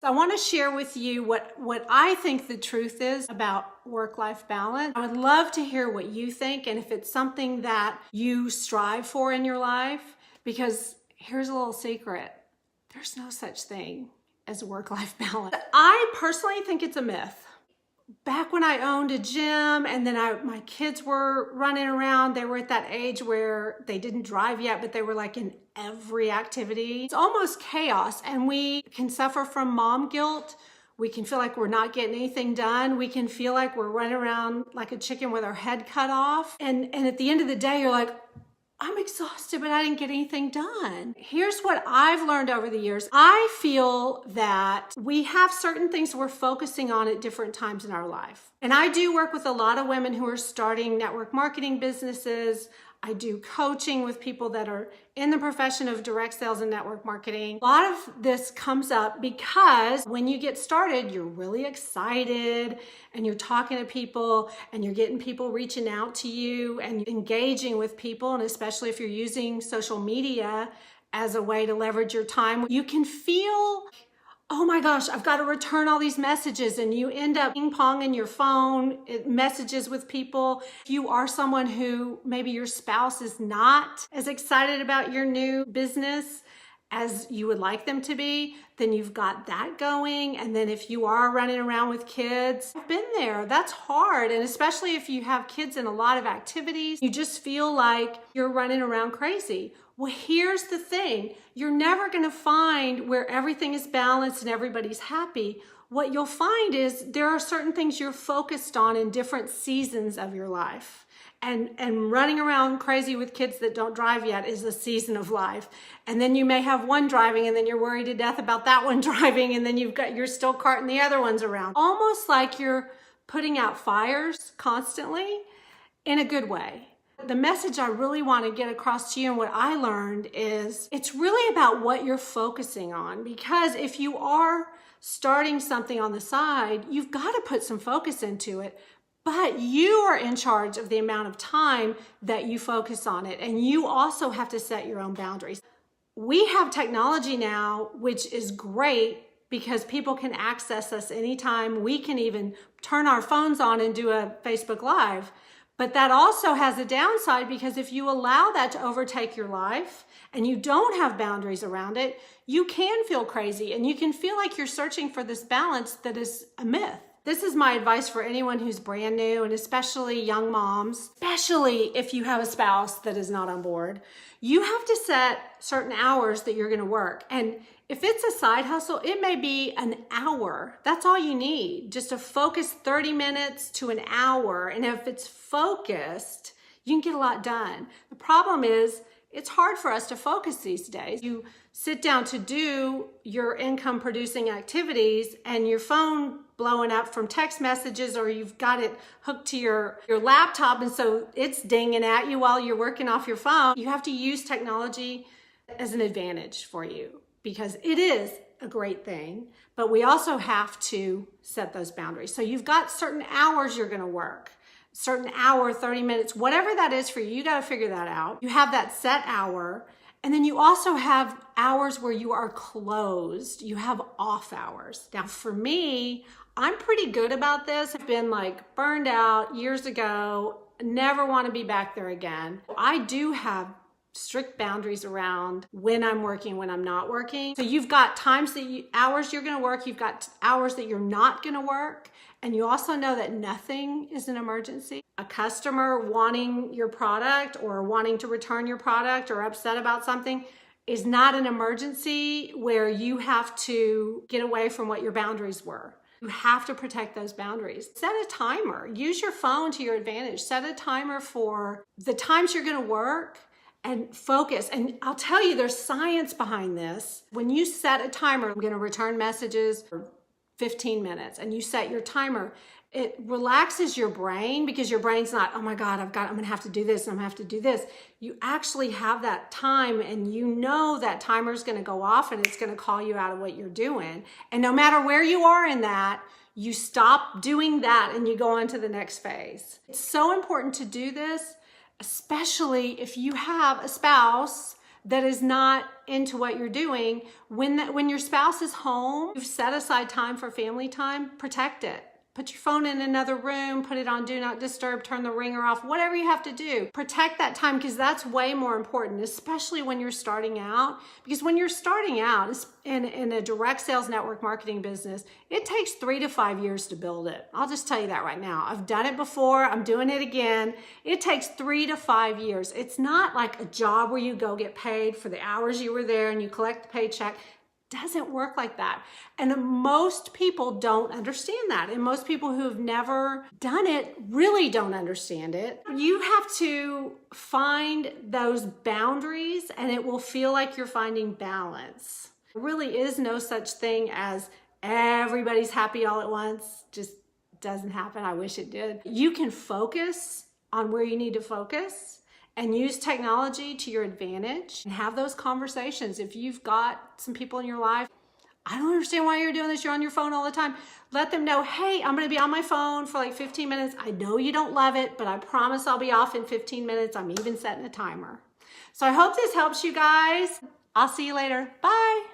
I want to share with you what I think the truth is about work-life balance. I would love to hear what you think and if it's something that you strive for in your life, because here's a little secret. There's no such thing as work-life balance. I personally think it's a myth. Back when I owned a gym and then my kids were running around, they were at that age where they didn't drive yet, but they were like in every activity. It's almost chaos, and we can suffer from mom guilt. We can feel like we're not getting anything done. We can feel like we're running around like a chicken with our head cut off. And at the end of the day, you're like, I'm exhausted, but I didn't get anything done. Here's what I've learned over the years. I feel that we have certain things we're focusing on at different times in our life. And I do work with a lot of women who are starting network marketing businesses. I do coaching with people that are in the profession of direct sales and network marketing. A lot of this comes up because when you get started, you're really excited and you're talking to people and you're getting people reaching out to you and engaging with people. And especially if you're using social media as a way to leverage your time, you can feel, oh my gosh, I've got to return all these messages, and you end up ping-ponging your phone, messages with people. If you are someone who maybe your spouse is not as excited about your new business as you would like them to be, then you've got that going. And then if you are running around with kids, I've been there, that's hard. And especially if you have kids in a lot of activities, you just feel like you're running around crazy. Well, here's the thing. You're never going to find where everything is balanced and everybody's happy. What you'll find is there are certain things you're focused on in different seasons of your life. And running around crazy with kids that don't drive yet is a season of life. And then you may have one driving and then you're worried to death about that one driving, and then you're still carting the other ones around. Almost like you're putting out fires constantly in a good way. The message I really want to get across to you and what I learned is it's really about what you're focusing on, because if you are starting something on the side, you've got to put some focus into it. But you are in charge of the amount of time that you focus on it. And you also have to set your own boundaries. We have technology now, which is great because people can access us anytime. We can even turn our phones on and do a Facebook Live. But that also has a downside, because if you allow that to overtake your life and you don't have boundaries around it, you can feel crazy and you can feel like you're searching for this balance that is a myth. This is my advice for anyone who's brand new, and especially young moms, especially if you have a spouse that is not on board. You have to set certain hours that you're going to work. And if it's a side hustle, it may be an hour. That's all you need, just a focused 30 minutes to an hour. And if it's focused, you can get a lot done. The problem is it's hard for us to focus these days. You sit down to do your income producing activities and your phone blowing up from text messages, or you've got it hooked to your laptop, and so it's dinging at you while you're working off your phone. You have to use technology as an advantage for you, because it is a great thing, but we also have to set those boundaries. So you've got certain hours you're going to work, certain hour, 30 minutes, whatever that is for you, you got to figure that out. You have that set hour. And then you also have hours where you are closed. You have off hours. Now for me, I'm pretty good about this. I've been like burned out years ago, never want to be back there again. I do have strict boundaries around when I'm working, when I'm not working. So you've got hours you're going to work, you've got hours that you're not going to work. And you also know that nothing is an emergency. A customer wanting your product or wanting to return your product or upset about something is not an emergency where you have to get away from what your boundaries were. You have to protect those boundaries. Set a timer. Use your phone to your advantage. Set a timer for the times you're going to work and focus. And I'll tell you, there's science behind this. When you set a timer, I'm going to return messages for 15 minutes, and you set your timer, it relaxes your brain, because your brain's not, oh my God, I'm going to have to do this and I'm going to have to do this. You actually have that time, and you know that timer's going to go off and it's going to call you out of what you're doing. And no matter where you are in that, you stop doing that and you go on to the next phase. It's so important to do this, especially if you have a spouse that is not into what you're doing, when your spouse is home, you've set aside time for family time, protect it. Put your phone in another room, put it on do not disturb, turn the ringer off, whatever you have to do. Protect that time, because that's way more important, especially when you're starting out. Because when you're starting out in a direct sales network marketing business, it takes 3 to 5 years to build it. I'll just tell you that right now. I've done it before, I'm doing it again. It takes 3 to 5 years. It's not like a job where you go get paid for the hours you were there and you collect the paycheck. Doesn't work like that. And most people don't understand that. And most people who have never done it really don't understand it. You have to find those boundaries, and it will feel like you're finding balance. There really is no such thing as everybody's happy all at once. Just doesn't happen. I wish it did. You can focus on where you need to focus and use technology to your advantage and have those conversations. If you've got some people in your life, I don't understand why you're doing this, you're on your phone all the time. Let them know, hey, I'm gonna be on my phone for like 15 minutes. I know you don't love it, but I promise I'll be off in 15 minutes. I'm even setting a timer. So I hope this helps you guys. I'll see you later. Bye.